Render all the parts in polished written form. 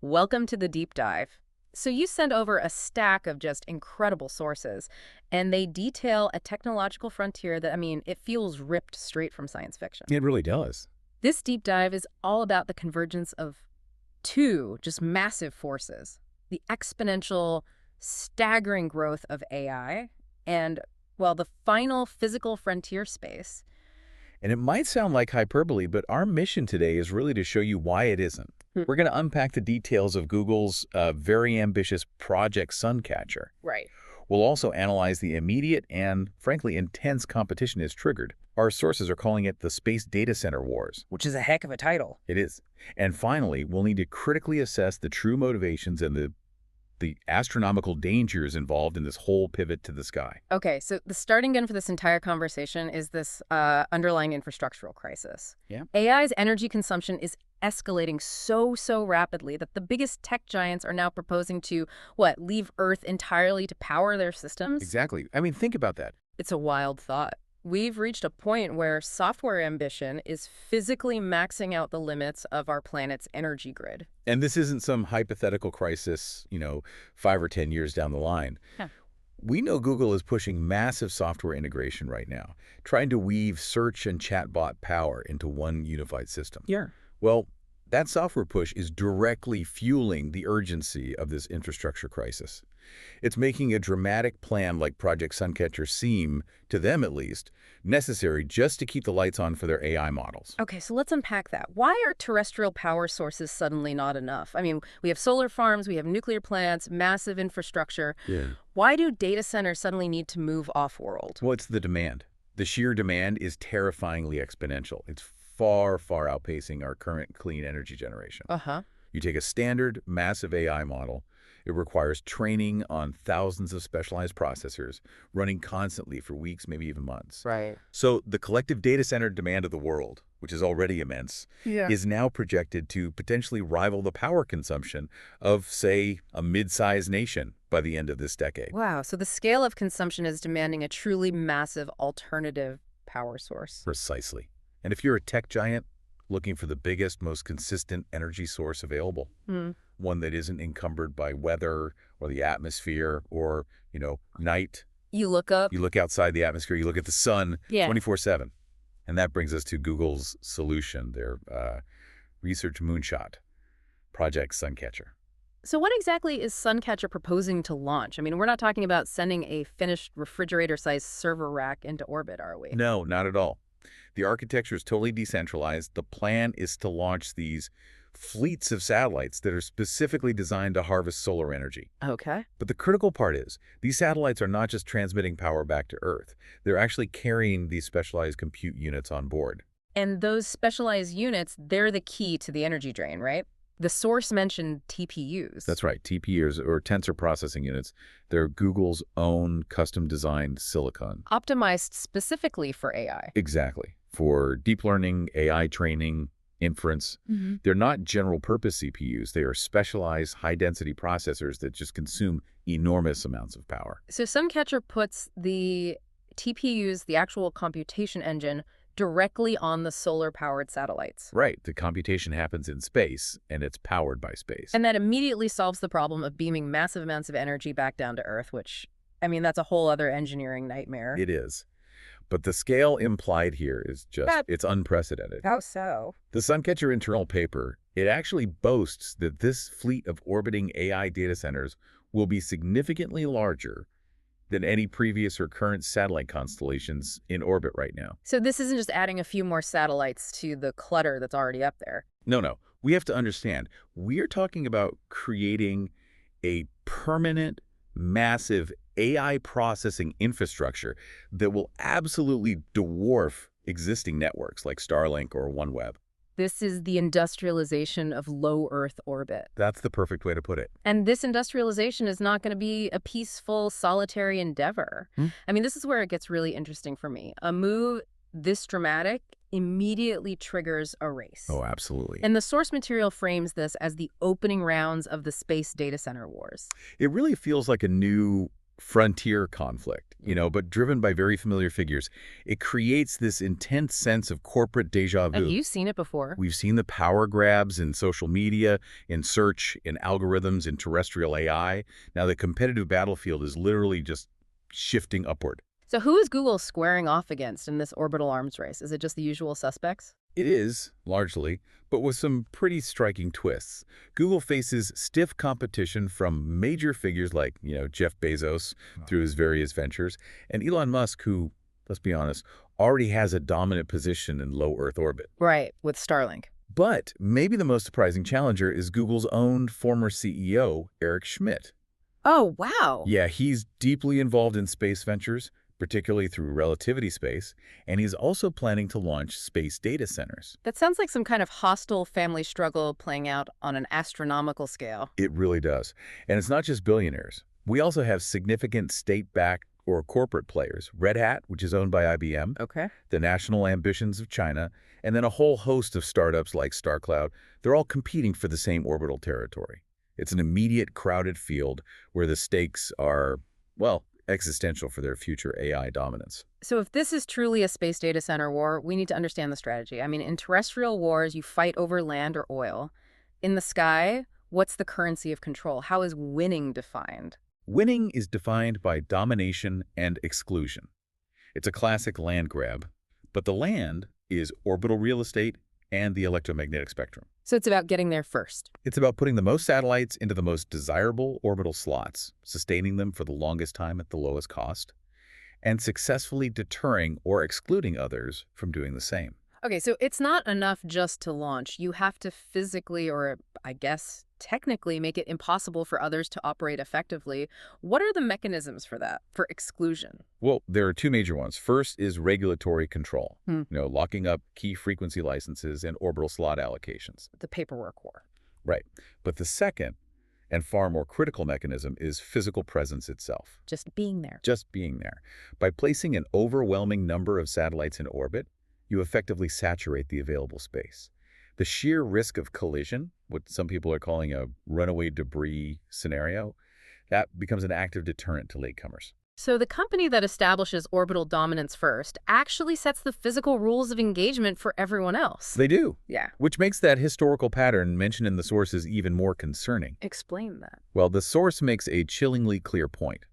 Welcome to the deep dive. So you sent over a stack of just incredible sources, and they detail a technological frontier that, it feels ripped straight from science fiction. It really does. This deep dive is all about the convergence of two just massive forces: the exponential, staggering growth of AI and, well, the final physical frontier space. And it might sound like hyperbole, but our mission today is really to show you why it isn't. Hmm. We're going to unpack the details of Google's very ambitious Project Suncatcher. Right. We'll also analyze the immediate and, frankly, intense competition it's triggered. Our sources are calling it the Space Data Center Wars. Which is a heck of a title. It is. And finally, we'll need to critically assess the true motivations and the astronomical dangers involved in this whole pivot to the sky. Okay, so the starting gun for this entire conversation is this underlying infrastructural crisis. Yeah. AI's energy consumption is escalating so rapidly that the biggest tech giants are now proposing to, leave Earth entirely to power their systems? Exactly. Think about that. It's a wild thought. We've reached a point where software ambition is physically maxing out the limits of our planet's energy grid. And this isn't some hypothetical crisis, 5 or 10 years down the line. Yeah. We know Google is pushing massive software integration right now, trying to weave search and chatbot power into one unified system. Yeah. Well, that software push is directly fueling the urgency of this infrastructure crisis. It's making a dramatic plan like Project Suncatcher seem, to them at least, necessary just to keep the lights on for their AI models. Okay, so let's unpack that. Why are terrestrial power sources suddenly not enough? We have solar farms, we have nuclear plants, massive infrastructure. Yeah. Why do data centers suddenly need to move off-world? Well, it's the demand. The sheer demand is terrifyingly exponential. It's far outpacing our current clean energy generation. Uh-huh. You take a standard, massive AI model. It requires training on thousands of specialized processors, running constantly for weeks, maybe even months. Right. So the collective data center demand of the world, which is already immense, is now projected to potentially rival the power consumption of, say, a mid-sized nation by the end of this decade. Wow, so the scale of consumption is demanding a truly massive alternative power source. Precisely. And if you're a tech giant looking for the biggest, most consistent energy source available, one that isn't encumbered by weather or the atmosphere or, night. You look up. You look outside the atmosphere, you look at the sun 24/7. And that brings us to Google's solution, their research moonshot, Project Suncatcher. So what exactly is Suncatcher proposing to launch? We're not talking about sending a finished refrigerator-sized server rack into orbit, are we? No, not at all. The architecture is totally decentralized. The plan is to launch these fleets of satellites that are specifically designed to harvest solar energy. Okay. But the critical part is, these satellites are not just transmitting power back to Earth. They're actually carrying these specialized compute units on board. And those specialized units, they're the key to the energy drain, right? The source mentioned TPUs. That's right, TPUs, or tensor processing units. They're Google's own custom-designed silicon. Optimized specifically for AI. Exactly. For deep learning, AI training, inference. They're not general-purpose CPUs. They are specialized, high-density processors that just consume enormous amounts of power. So Suncatcher puts the TPUs, the actual computation engine, directly on the solar-powered satellites. Right. The computation happens in space, and it's powered by space. And that immediately solves the problem of beaming massive amounts of energy back down to Earth, which, that's a whole other engineering nightmare. It is. But the scale implied here is it's unprecedented. How so? The Suncatcher internal paper, it actually boasts that this fleet of orbiting AI data centers will be significantly larger than any previous or current satellite constellations in orbit right now. So this isn't just adding a few more satellites to the clutter that's already up there. No. We have to understand, we're talking about creating a permanent, massive AI processing infrastructure that will absolutely dwarf existing networks like Starlink or OneWeb. This is the industrialization of low Earth orbit. That's the perfect way to put it. And this industrialization is not going to be a peaceful, solitary endeavor. This is where it gets really interesting for me. A move this dramatic immediately triggers a race. Oh, absolutely. And the source material frames this as the opening rounds of the space data center wars. It really feels like a new frontier conflict, but driven by very familiar figures. It creates this intense sense of corporate déjà And vu. you've seen it before. We've seen the power grabs in social media, in search, in algorithms, in terrestrial AI. Now the competitive battlefield is literally just shifting upward. So who is Google squaring off against in this orbital arms race? Is it just the usual suspects? It is, largely, but with some pretty striking twists. Google faces stiff competition from major figures like, Jeff Bezos through his various ventures, and Elon Musk, who, let's be honest, already has a dominant position in low Earth orbit. Right, with Starlink. But maybe the most surprising challenger is Google's own former CEO, Eric Schmidt. Oh, wow. Yeah, he's deeply involved in space ventures, particularly through relativity space, and he's also planning to launch space data centers. That sounds like some kind of hostile family struggle playing out on an astronomical scale. It really does. And it's not just billionaires. We also have significant state-backed or corporate players. Red Hat, which is owned by IBM, Okay. the national ambitions of China, and then a whole host of startups like StarCloud. They're all competing for the same orbital territory. It's an immediate, crowded field where the stakes are, well, existential for their future AI dominance. So if this is truly a space data center war, we need to understand the strategy. I mean, in terrestrial wars, you fight over land or oil. In the sky, what's the currency of control? How is winning defined? Winning is defined by domination and exclusion. It's a classic land grab, but the land is orbital real estate and the electromagnetic spectrum. So it's about getting there first. It's about putting the most satellites into the most desirable orbital slots, sustaining them for the longest time at the lowest cost, and successfully deterring or excluding others from doing the same. Okay, so it's not enough just to launch. You have to physically, or I guess technically, make it impossible for others to operate effectively. What are the mechanisms for that, for exclusion? Well, there are two major ones. First is regulatory control, Hmm. locking up key frequency licenses and orbital slot allocations. The paperwork war. Right. But the second, and far more critical mechanism, is physical presence itself. Just being there. Just being there. By placing an overwhelming number of satellites in orbit, you effectively saturate the available space. The sheer risk of collision, what some people are calling a runaway debris scenario, that becomes an active deterrent to latecomers. So the company that establishes orbital dominance first actually sets the physical rules of engagement for everyone else. They do, Yeah. which makes that historical pattern mentioned in the sources even more concerning. Explain that. Well, the source makes a chillingly clear point.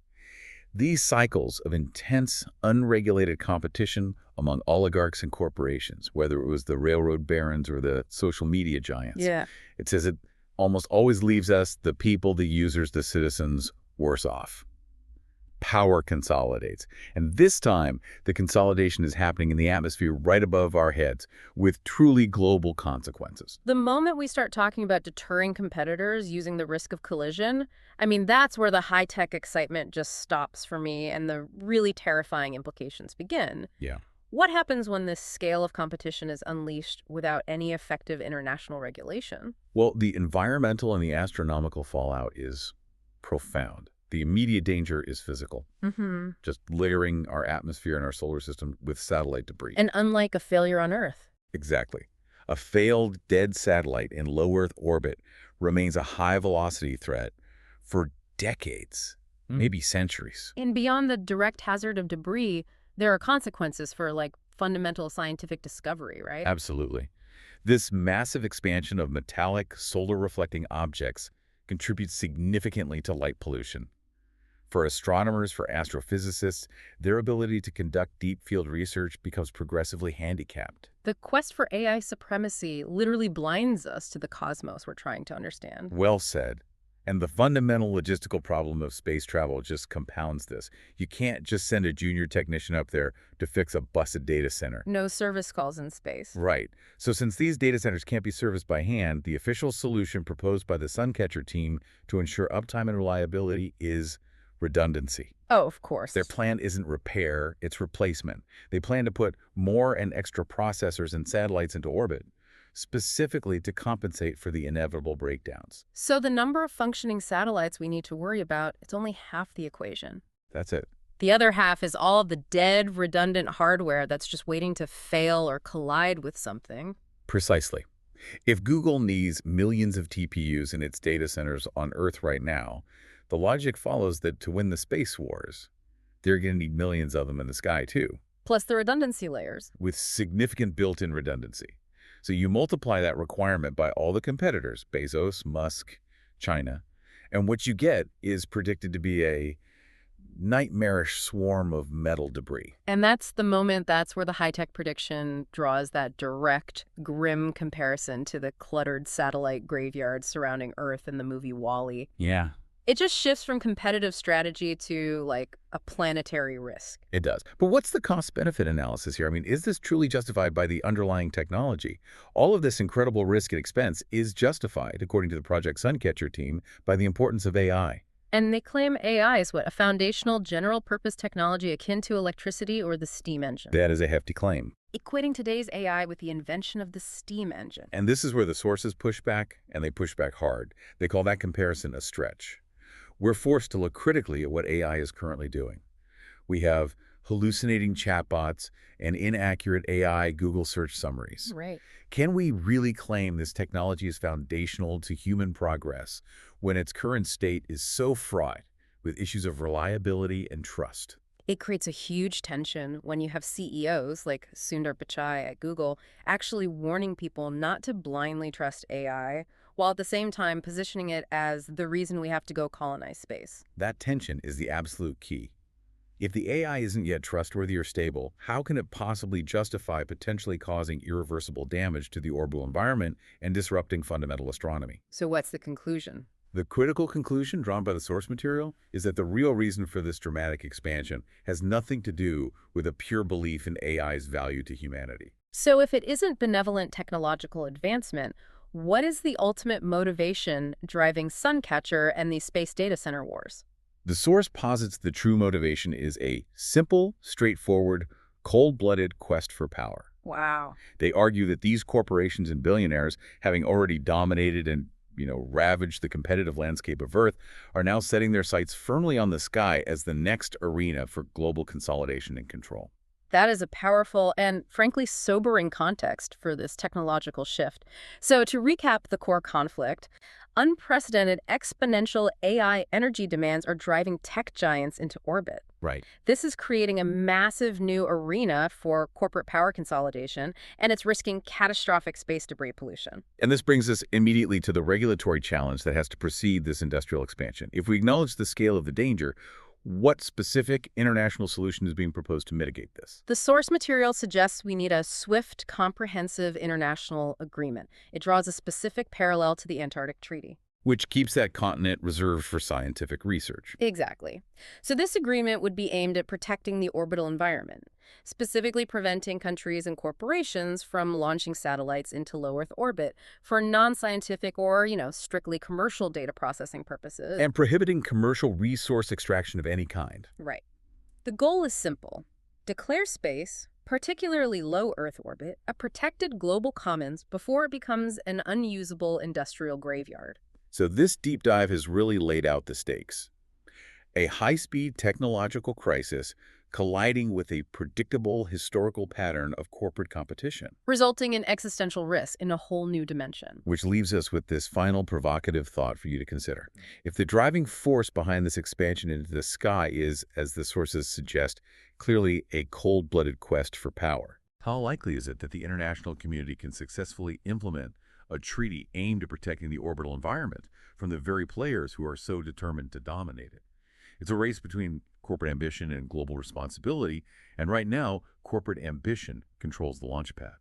These cycles of intense, unregulated competition among oligarchs and corporations, whether it was the railroad barons or the social media giants, Yeah. it says it almost always leaves us, the people, the users, the citizens, worse off. Power consolidates. And this time, the consolidation is happening in the atmosphere right above our heads with truly global consequences. The moment we start talking about deterring competitors using the risk of collision, I mean, that's where the high-tech excitement just stops for me and the really terrifying implications begin. Yeah. What happens when this scale of competition is unleashed without any effective international regulation? Well, the environmental and the astronomical fallout is profound. The immediate danger is physical, Mm-hmm. just layering our atmosphere and our solar system with satellite debris. And unlike a failure on Earth. Exactly. A failed dead satellite in low Earth orbit remains a high-velocity threat for decades, maybe centuries. And beyond the direct hazard of debris, there are consequences for, like, fundamental scientific discovery, right? Absolutely. This massive expansion of metallic, solar-reflecting objects contributes significantly to light pollution. For astronomers, for astrophysicists, their ability to conduct deep field research becomes progressively handicapped. The quest for AI supremacy literally blinds us to the cosmos we're trying to understand. Well said. And the fundamental logistical problem of space travel just compounds this. You can't just send a junior technician up there to fix a busted data center. No service calls in space. Right. So since these data centers can't be serviced by hand, the official solution proposed by the Suncatcher team to ensure uptime and reliability is redundancy. Oh, of course. Their plan isn't repair, it's replacement. They plan to put more and extra processors and satellites into orbit, specifically to compensate for the inevitable breakdowns. So the number of functioning satellites we need to worry about, it's only half the equation. That's it. The other half is all of the dead, redundant hardware that's just waiting to fail or collide with something. Precisely. If Google needs millions of TPUs in its data centers on Earth right now, The logic follows that to win the space wars, they're going to need millions of them in the sky, too, Plus the redundancy layers. with significant built-in redundancy. So you multiply that requirement by all the competitors, Bezos, Musk, China, and what you get is predicted to be a nightmarish swarm of metal debris. And that's where the high-tech prediction draws that direct, grim comparison to the cluttered satellite graveyards surrounding Earth in the movie Wall-E. Yeah, It just shifts from competitive strategy to, like, a planetary risk. it does. But what's the cost-benefit analysis here? I mean, is this truly justified by the underlying technology? All of this incredible risk and expense is justified, according to the Project Suncatcher team, by the importance of AI. And they claim AI is what? A foundational general-purpose technology akin to electricity or the steam engine. That is a hefty claim. Equating today's AI with the invention of the steam engine. And this is where the sources push back, and they push back hard. They call that comparison a stretch. We're forced to look critically at what AI is currently doing. We have hallucinating chatbots and inaccurate AI Google search summaries. Right. Can we really claim this technology is foundational to human progress when its current state is so fraught with issues of reliability and trust? It creates a huge tension when you have CEOs like Sundar Pichai at Google actually warning people not to blindly trust AI, while at the same time positioning it as the reason we have to go colonize space. That tension is the absolute key. If the AI isn't yet trustworthy or stable, how can it possibly justify potentially causing irreversible damage to the orbital environment and disrupting fundamental astronomy? So what's the conclusion? The critical conclusion drawn by the source material is that the real reason for this dramatic expansion has nothing to do with a pure belief in AI's value to humanity. So if it isn't benevolent technological advancement, what is the ultimate motivation driving Suncatcher and these space data center wars? The source posits the true motivation is a simple, straightforward, cold-blooded quest for power. Wow. They argue that these corporations and billionaires, having already dominated and ravaged the competitive landscape of Earth, are now setting their sights firmly on the sky as the next arena for global consolidation and control. That is a powerful and, frankly, sobering context for this technological shift. So to recap the core conflict, unprecedented exponential AI energy demands are driving tech giants into orbit. Right. This is creating a massive new arena for corporate power consolidation, and it's risking catastrophic space debris pollution. And this brings us immediately to the regulatory challenge that has to precede this industrial expansion. If we acknowledge the scale of the danger, what specific international solution is being proposed to mitigate this? The source material suggests we need a swift, comprehensive international agreement. It draws a specific parallel to the Antarctic Treaty. Which keeps that continent reserved for scientific research. Exactly. So this agreement would be aimed at protecting the orbital environment, specifically preventing countries and corporations from launching satellites into low Earth orbit for non-scientific or, strictly commercial data processing purposes. And prohibiting commercial resource extraction of any kind. Right. The goal is simple. Declare space, particularly low Earth orbit, a protected global commons before it becomes an unusable industrial graveyard. So this deep dive has really laid out the stakes. A high-speed technological crisis colliding with a predictable historical pattern of corporate competition. Resulting in existential risk in a whole new dimension. Which leaves us with this final provocative thought for you to consider. If the driving force behind this expansion into the sky is, as the sources suggest, clearly a cold-blooded quest for power, how likely is it that the international community can successfully implement a treaty aimed at protecting the orbital environment from the very players who are so determined to dominate it? It's a race between corporate ambition and global responsibility, and right now, corporate ambition controls the launch pad.